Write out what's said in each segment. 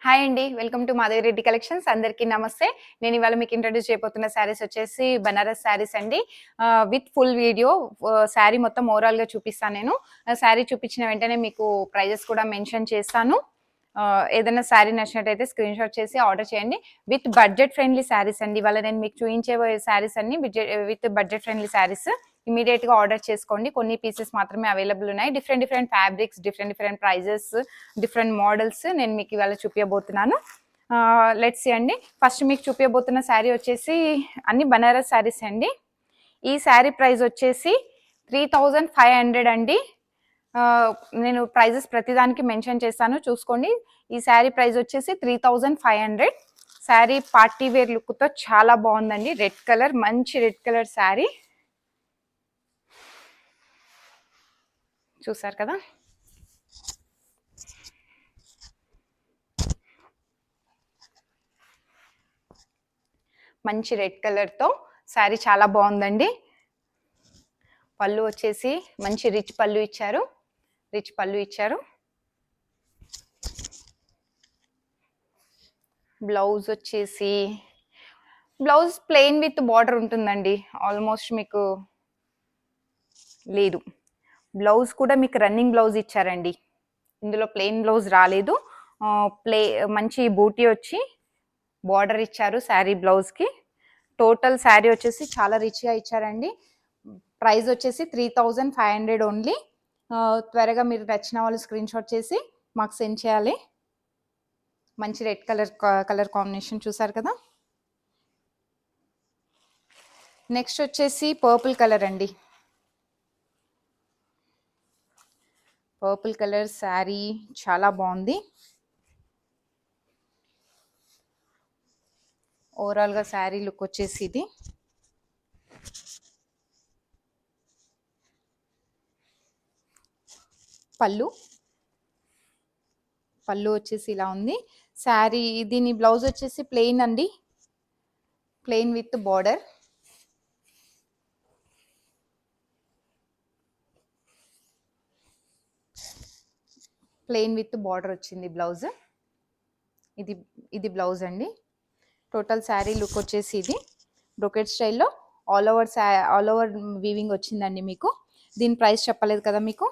Hi అండి. Welcome to Madhavi Reddy collections. అందరికీ నమస్తే. నేను ఇవాళ మీకు ఇంట్రొడ్యూస్ చేయబోతున్న శారీస్ వచ్చేసి బనారస్ శారీస్ అండి. విత్ ఫుల్ వీడియో శారీ మొత్తం ఓవరాల్‌గా చూపిస్తాను నేను. శారీ చూపించిన వెంటనే మీకు ప్రైజెస్ కూడా మెన్షన్ చేస్తాను. ఏదైనా శారీ నచ్చినట్టయితే స్క్రీన్‌షాట్ చేసి ఆర్డర్ చేయండి. విత్ బడ్జెట్ ఫ్రెండ్లీ శారీస్ అండి. ఇవాళ నేను మీకు చూయించబోయే శారీస్ అన్నీ విత్ బడ్జెట్ ఫ్రెండ్లీ శారీస్. ఇమ్మీడియేట్‌గా ఆర్డర్ చేసుకోండి. కొన్ని పీసెస్ మాత్రమే అవైలబుల్ ఉన్నాయి. Different fabrics, different prices, different models నేను మీకు ఇవాళ చూపించబోతున్నాను. లెట్స్ సీ అండి. ఫస్ట్ మీకు చూపించబోతున్న శారీ వచ్చేసి అన్ని బనారస్ శారీస్ అండి. ఈ శారీ ప్రైస్ వచ్చేసి 3500 అండి. నేను ప్రైజెస్ ప్రతిదానికి మెన్షన్ చేస్తాను, చూసుకోండి. ఈ శారీ ప్రైస్ వచ్చేసి 3500. శారీ పార్టీ వేర్ లుక్తో చాలా బాగుందండి. రెడ్ కలర్, మంచి రెడ్ కలర్ శారీ చూసారు కదా. మంచి రెడ్ కలర్తో శారీ చాలా బాగుందండి. పళ్ళు వచ్చేసి మంచి రిచ్ పళ్ళు ఇచ్చారు. బ్లౌజ్ వచ్చేసి ప్లెయిన్ విత్ బార్డర్ ఉంటుందండి. ఆల్మోస్ట్ మీకు లేదు, బ్లౌజ్ కూడా మీకు రన్నింగ్ బ్లౌజ్ ఇచ్చారండి. ఇందులో ప్లెయిన్ బ్లౌజ్ రాలేదు. మంచి బూటీ వచ్చి బార్డర్ ఇచ్చారు శారీ బ్లౌజ్కి. టోటల్ శారీ వచ్చేసి చాలా రిచ్గా ఇచ్చారండి. ప్రైస్ వచ్చేసి 3500 ఓన్లీ. త్వరగా మీరు నచ్చిన వాళ్ళు స్క్రీన్షాట్ చేసి మాకు సెండ్ చేయాలి. మంచి రెడ్ కలర్ కాంబినేషన్ చూసారు కదా. నెక్స్ట్ వచ్చేసి పర్పుల్ కలర్ అండి. పర్పుల్ కలర్ శారీ చాలా బాగుంది. ఓవరాల్గా శారీ లుక్ వచ్చేసి ఇది. పళ్ళు వచ్చేసి ఇలా ఉంది. శారీ దీని బ్లౌజ్ వచ్చేసి ప్లెయిన్ అండి, plain with border. Plain with border వచ్చింది బ్లౌజ్. ఇది బ్లౌజ్ అండి. టోటల్ శారీ లుక్ వచ్చేసి ఇది. బ్రొకెట్ స్టైల్లో ఆల్ ఓవర్ వీవింగ్ వచ్చిందండి మీకు. దీని ప్రైస్ చెప్పలేదు కదా మీకు.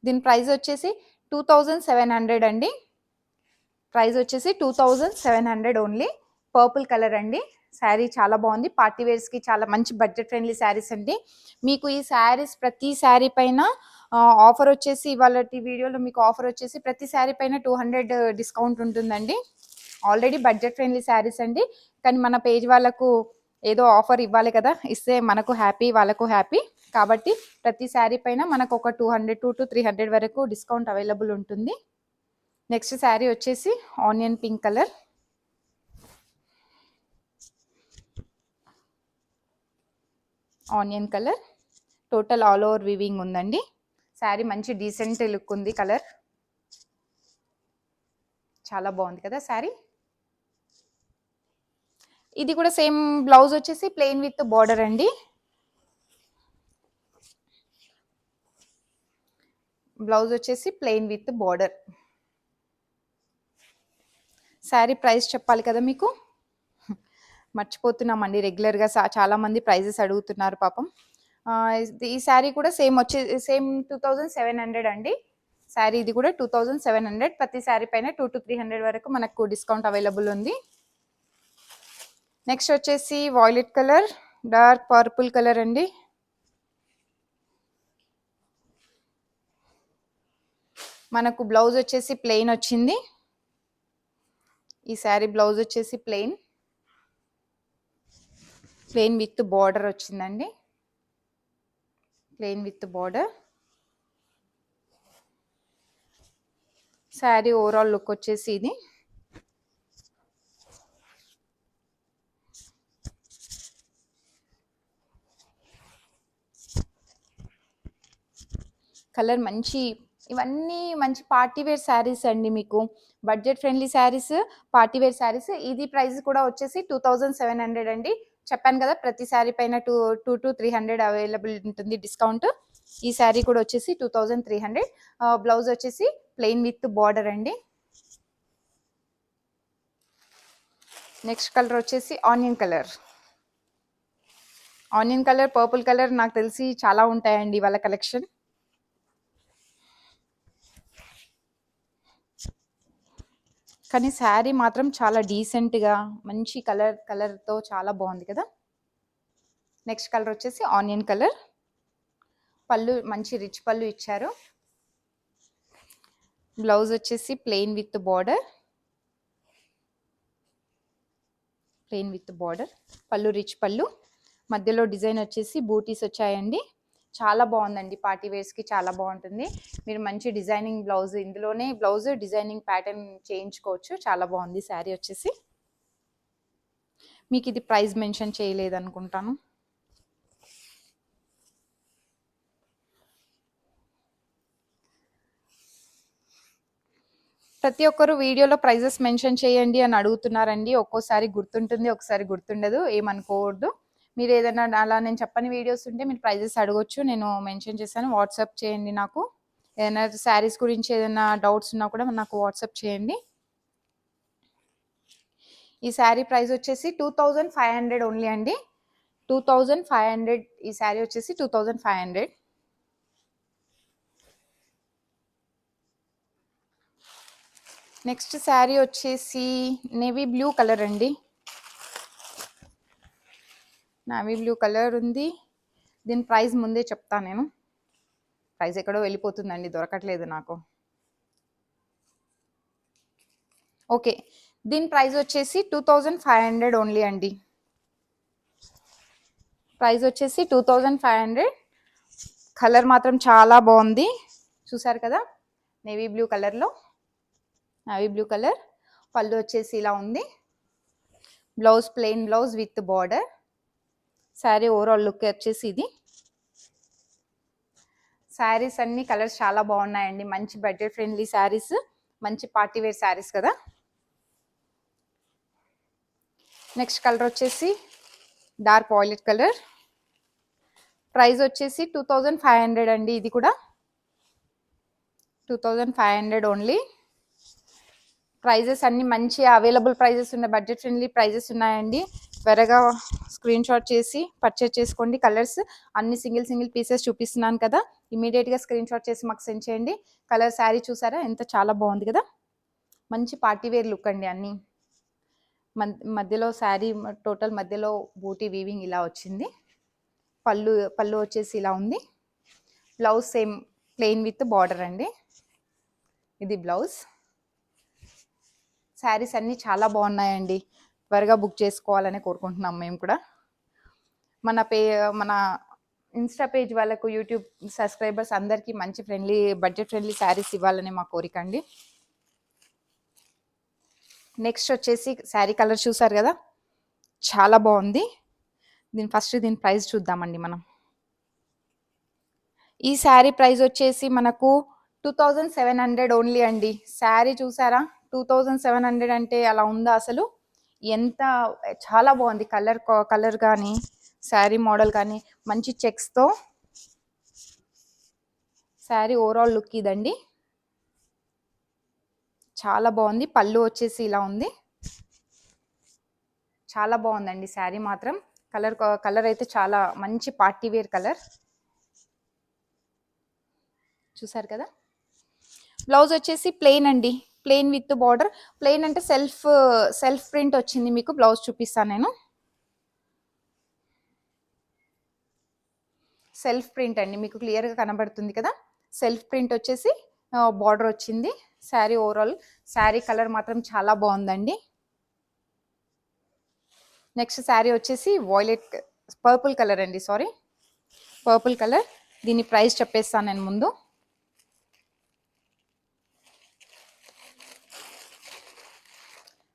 దీని ప్రైస్ వచ్చేసి 2700 అండి. ప్రైస్ వచ్చేసి 2700 ఓన్లీ. పర్పుల్ కలర్ అండి. శారీ చాలా బాగుంది. పార్టీ వేర్స్కి చాలా మంచి బడ్జెట్ ఫ్రెండ్లీ శారీస్ అండి. మీకు ఈ శారీస్ ప్రతి శారీ పైన ఆఫర్ వచ్చేసి ఇవాళ వీడియోలో మీకు ఆఫర్ వచ్చేసి ప్రతి శారీ పైన 200 డిస్కౌంట్ ఉంటుందండి. ఆల్రెడీ బడ్జెట్ ఫ్రెండ్లీ శారీస్ అండి, కానీ మన పేజ్ వాళ్ళకు ఏదో ఆఫర్ ఇవ్వాలి కదా, ఇస్తే మనకు హ్యాపీ, వాళ్ళకు హ్యాపీ. కాబట్టి ప్రతి శారీ పైన మనకు ఒక 200 to 300 వరకు డిస్కౌంట్ అవైలబుల్ ఉంటుంది. నెక్స్ట్ శారీ వచ్చేసి onion pink colour. Total all over weaving ఉందండి. శారీ మంచి డీసెంట్ లుక్ ఉంది. కలర్ చాలా బాగుంది కదా శారీ. ఇది కూడా సేమ్ బ్లౌజ్ వచ్చేసి ప్లెయిన్ విత్ బార్డర్ అండి. బ్లౌజ్ వచ్చేసి plain with border. Sari price చెప్పాలి కదా మీకు, మర్చిపోతున్నామండి. రెగ్యులర్గా చాలా మంది ప్రైజెస్ అడుగుతున్నారు పాపం. ఈ శారీ కూడా సేమ్ 2700 అండి. శారీ ఇది కూడా 2700. ప్రతి శారీ పైన 200 to 300 వరకు మనకు డిస్కౌంట్ అవైలబుల్ ఉంది. నెక్స్ట్ వచ్చేసి violet colour, dark purple colour అండి. మనకు బ్లౌజ్ వచ్చేసి ప్లెయిన్ వచ్చింది. ఈ శారీ బ్లౌజ్ వచ్చేసి ప్లెయిన్ విత్ బార్డర్ వచ్చిందండి. Plain with border. Sari overall look వచ్చేసి ఇది. కలర్ మంచి, ఇవన్నీ మంచి పార్టీ వేర్ శారీస్ అండి. మీకు budget friendly saris, party wear saris. ఇది ప్రైస్ కూడా వచ్చేసి 2700 అండి. చెప్పాను కదా, ప్రతి శారీ పైన 200 to 300 అవైలబుల్ ఉంటుంది డిస్కౌంట్. ఈ శారీ కూడా వచ్చేసి 2300. బ్లౌజ్ వచ్చేసి ప్లెయిన్ విత్ బార్డర్ అండి. నెక్స్ట్ కలర్ వచ్చేసి onion colour. Onion colour, purple colour నాకు తెలిసి చాలా ఉంటాయండి వాళ్ళ కలెక్షన్. కానీ శారీ మాత్రం చాలా డీసెంట్గా మంచి కలర్తో చాలా బాగుంది కదా. నెక్స్ట్ కలర్ వచ్చేసి ఆనియన్ కలర్. పళ్ళు మంచి రిచ్ పళ్ళు ఇచ్చారు. బ్లౌజ్ వచ్చేసి ప్లెయిన్ విత్ బార్డర్. పళ్ళు రిచ్ పళ్ళు. మధ్యలో డిజైన్ వచ్చేసి బూటీస్ వచ్చాయండి. చాలా బాగుందండి, పార్టీ వేర్స్కి చాలా బాగుంటుంది. మీరు మంచి డిజైనింగ్ బ్లౌజ్, ఇందులోనే బ్లౌజ్ డిజైనింగ్ ప్యాటర్న్ చేయించుకోవచ్చు. చాలా బాగుంది శారీ వచ్చేసి. మీకు ఇది ప్రైస్ మెన్షన్ చేయలేదు అనుకుంటాను. ప్రతి ఒక్కరు వీడియోలో ప్రైజెస్ మెన్షన్ చేయండి అని అడుగుతున్నారండి. ఒక్కోసారి గుర్తుంటుంది, ఒకసారి గుర్తుండదు, ఏమనుకోవద్దు. మీరు ఏదైనా అలా నేను చెప్పని వీడియోస్ ఉంటే మీరు ప్రైజెస్ అడగొచ్చు, నేను మెన్షన్ చేశాను. వాట్సాప్ చేయండి నాకు. ఏదైనా శారీస్ గురించి ఏదైనా డౌట్స్ ఉన్నా కూడా నాకు వాట్సాప్ చేయండి. ఈ శారీ ప్రైస్ వచ్చేసి 2500 ఓన్లీ అండి. 2500. ఈ శారీ వచ్చేసి 2500. నెక్స్ట్ శారీ వచ్చేసి నేవీ బ్లూ కలర్ అండి. నేవీ బ్లూ కలర్ ఉంది. దీని ప్రైస్ ముందే చెప్తాను నేను. ప్రైస్ ఎక్కడో వెళ్ళిపోతుందండి, దొరకట్లేదు నాకు. ఓకే, దీని ప్రైస్ వచ్చేసి 2500 ఓన్లీ అండి. ప్రైస్ వచ్చేసి 2500. కలర్ మాత్రం చాలా బాగుంది, చూసారు కదా. నేవీ బ్లూ కలర్లో, నేవీ బ్లూ కలర్. పళ్ళు వచ్చేసి ఇలా ఉంది. Blouse plain blouse with border. Sari overall look వచ్చేసి ఇది. శారీస్ అన్ని కలర్స్ చాలా బాగున్నాయండి. మంచి బడ్జెట్ ఫ్రెండ్లీ శారీస్, మంచి పార్టీ వేర్ శారీస్ కదా. నెక్స్ట్ కలర్ వచ్చేసి డార్క్ వాయిలెట్ కలర్. ప్రైస్ వచ్చేసి 2500 అండి. ఇది కూడా 2500 ఓన్లీ. ప్రైజెస్ అన్ని మంచి అవైలబుల్ ప్రైజెస్ ఉన్నాయి, బడ్జెట్ ఫ్రెండ్లీ ప్రైజెస్ ఉన్నాయండి. త్వరగా స్క్రీన్ షాట్ చేసి పర్చేస్ చేసుకోండి. కలర్స్ అన్ని సింగిల్ పీసెస్ చూపిస్తున్నాను కదా, ఇమీడియట్గా స్క్రీన్ షాట్ చేసి మాకు సెండ్ చేయండి. కలర్ శారీ చూసారా ఎంత చాలా బాగుంది కదా. మంచి పార్టీ వేర్ లుక్ అండి. అన్ని మధ్యలో శారీ టోటల్ మధ్యలో బూటీ వీవింగ్ ఇలా వచ్చింది. పళ్ళు వచ్చేసి ఇలా ఉంది. Blouse same plain with border అండి. ఇది బ్లౌజ్. శారీస్ అన్నీ చాలా బాగున్నాయండి. త్వరగా బుక్ చేసుకోవాలని కోరుకుంటున్నాం మేము కూడా. మన ఇన్స్టా పేజ్ వాళ్ళకు, యూట్యూబ్ సబ్స్క్రైబర్స్ అందరికీ మంచి బడ్జెట్ ఫ్రెండ్లీ శారీస్ ఇవ్వాలని మా కోరిక అండి. నెక్స్ట్ వచ్చేసి శారీ కలర్ చూసారు కదా, చాలా బాగుంది. దీని ప్రైస్ చూద్దామండి మనం. ఈ శారీ ప్రైస్ వచ్చేసి మనకు 2700 ఓన్లీ అండి. శారీ చూసారా, 2700 అంటే అలా ఉందా అసలు. ఎంత చాలా బాగుంది. కలర్ కానీ శారీ మోడల్ కానీ మంచి చెక్స్తో శారీ ఓవరాల్ లుక్ ఇదండి. చాలా బాగుంది. పళ్ళు వచ్చేసి ఇలా ఉంది. చాలా బాగుందండి శారీ మాత్రం. కలర్ అయితే చాలా మంచి పార్టీ వేర్ కలర్, చూసారు కదా. బ్లౌజ్ వచ్చేసి ప్లెయిన్ అండి, ప్లెయిన్ విత్ బార్డర్. ప్లెయిన్ అంటే సెల్ఫ్ ప్రింట్ వచ్చింది మీకు. బ్లౌజ్ చూపిస్తాను నేను. సెల్ఫ్ ప్రింట్ అండి, మీకు క్లియర్గా కనబడుతుంది కదా. సెల్ఫ్ ప్రింట్ వచ్చేసి బార్డర్ వచ్చింది. శారీ ఓవరాల్ శారీ కలర్ మాత్రం చాలా బాగుందండి. నెక్స్ట్ శారీ వచ్చేసి పర్పుల్ కలర్ అండి, పర్పుల్ కలర్. దీని ప్రైస్ చెప్పేస్తాను నేను ముందు.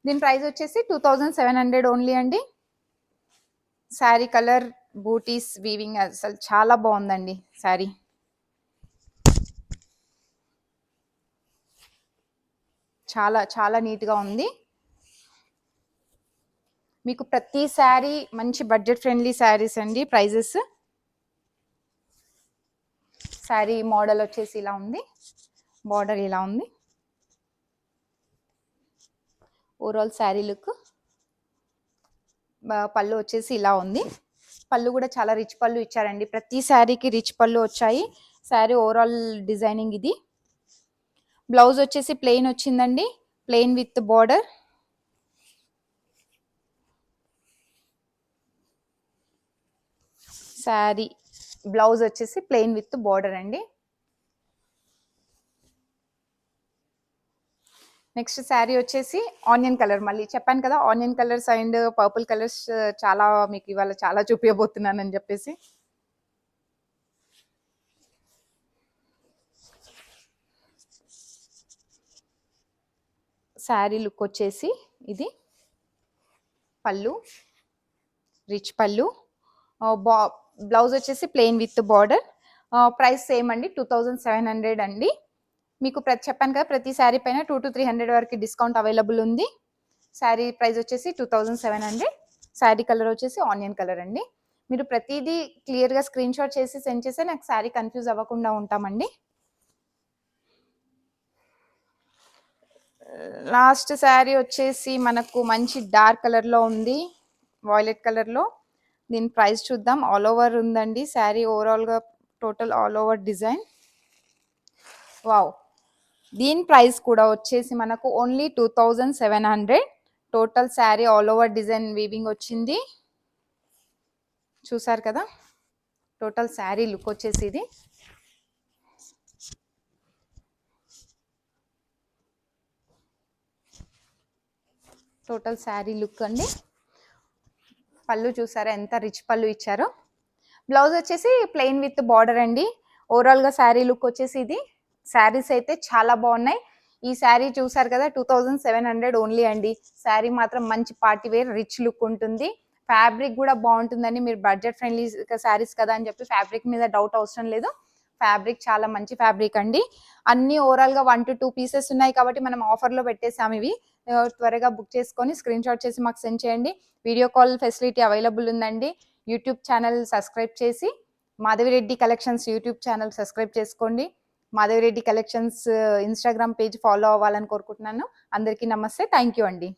దీని ప్రైస్ వచ్చేసి 2700 ఓన్లీ అండి. శారీ కలర్ బూటీస్ వీవింగ్ అసలు చాలా బాగుందండి శారీ. చాలా చాలా నీట్గా ఉంది. మీకు ప్రతి శారీ మంచి బడ్జెట్ ఫ్రెండ్లీ శారీస్ అండి. ప్రైజెస్ శారీ మోడల్ వచ్చేసి ఇలా ఉంది, బార్డర్ ఇలా ఉంది. ఓవరాల్ శారీ లుక్ పళ్ళు వచ్చేసి ఇలా ఉంది. పళ్ళు కూడా చాలా రిచ్ పళ్ళు ఇచ్చారండి. ప్రతి శారీకి రిచ్ పళ్ళు వచ్చాయి. శారీ ఓవరాల్ డిజైనింగ్ ఇది. బ్లౌజ్ వచ్చేసి ప్లెయిన్ వచ్చిందండి, plain with border. Sari blouse వచ్చేసి ప్లెయిన్ విత్ బార్డర్ అండి. నెక్స్ట్ శారీ వచ్చేసి ఆనియన్ కలర్. మళ్ళీ చెప్పాను కదా onion colours and purple colours చాలా మీకు ఇవాళ చాలా చూపించబోతున్నానని చెప్పేసి. శారీ లుక్ వచ్చేసి ఇది. పళ్ళు రిచ్ పళ్ళు, బ్లౌజ్ వచ్చేసి plain with border. Price same అండి, 2700 అండి. మీకు చెప్పాను కదా ప్రతి శారీ పైన 200 to 300 వరకు డిస్కౌంట్ అవైలబుల్ ఉంది. శారీ ప్రైస్ వచ్చేసి 2700. శారీ కలర్ వచ్చేసి ఆనియన్ కలర్ అండి. మీరు ప్రతిదీ క్లియర్గా స్క్రీన్ షాట్ చేసి సెండ్ చేస్తే నాకు శారీ కన్ఫ్యూజ్ అవ్వకుండా ఉంటామండి. లాస్ట్ శారీ వచ్చేసి మనకు మంచి డార్క్ కలర్లో ఉంది, వాయిలెట్ కలర్లో. దీని ప్రైస్ చూద్దాం. ఆల్ ఓవర్ ఉందండి శారీ, ఓవరాల్గా total all over design. Wow, దీని ప్రైస్ కూడా వచ్చేసి మనకు only 2700. Total sari all over design weaving వచ్చింది. చూసారు కదా టోటల్ శారీ లుక్ వచ్చేసి ఇది. టోటల్ శారీ లుక్ అండి. పళ్ళు చూసారా ఎంత రిచ్ పళ్ళు ఇచ్చారో. బ్లౌజ్ వచ్చేసి ప్లెయిన్ విత్ బార్డర్ అండి. ఓవరాల్గా శారీ లుక్ వచ్చేసి ఇది. శారీస్ అయితే చాలా బాగున్నాయి. ఈ శారీ చూసారు కదా 2700 ఓన్లీ అండి. శారీ మాత్రం మంచి పార్టీ వేర్ రిచ్ లుక్ ఉంటుంది. ఫ్యాబ్రిక్ కూడా బాగుంటుందండి. మీరు బడ్జెట్ ఫ్రెండ్లీ శారీస్ కదా అని చెప్పి ఫ్యాబ్రిక్ మీద డౌట్ అవసరం లేదు. ఫ్యాబ్రిక్ చాలా మంచి ఫ్యాబ్రిక్ అండి. అన్ని ఓవరాల్గా 1 to 2 పీసెస్ ఉన్నాయి కాబట్టి మనం ఆఫర్లో పెట్టేసాము ఇవి. త్వరగా బుక్ చేసుకొని స్క్రీన్ షాట్ చేసి మాకు సెండ్ చేయండి. వీడియో కాల్ ఫెసిలిటీ అవైలబుల్ ఉందండి. యూట్యూబ్ ఛానల్ సబ్స్క్రైబ్ చేసి Madhavi Reddy collections YouTube channel subscribe చేసుకోండి. Madhavi Reddy collections Instagram page follow అవ్వాలని కోరుకుంటున్నాను. అందరికీ నమస్తే, థ్యాంక్ యూ అండి.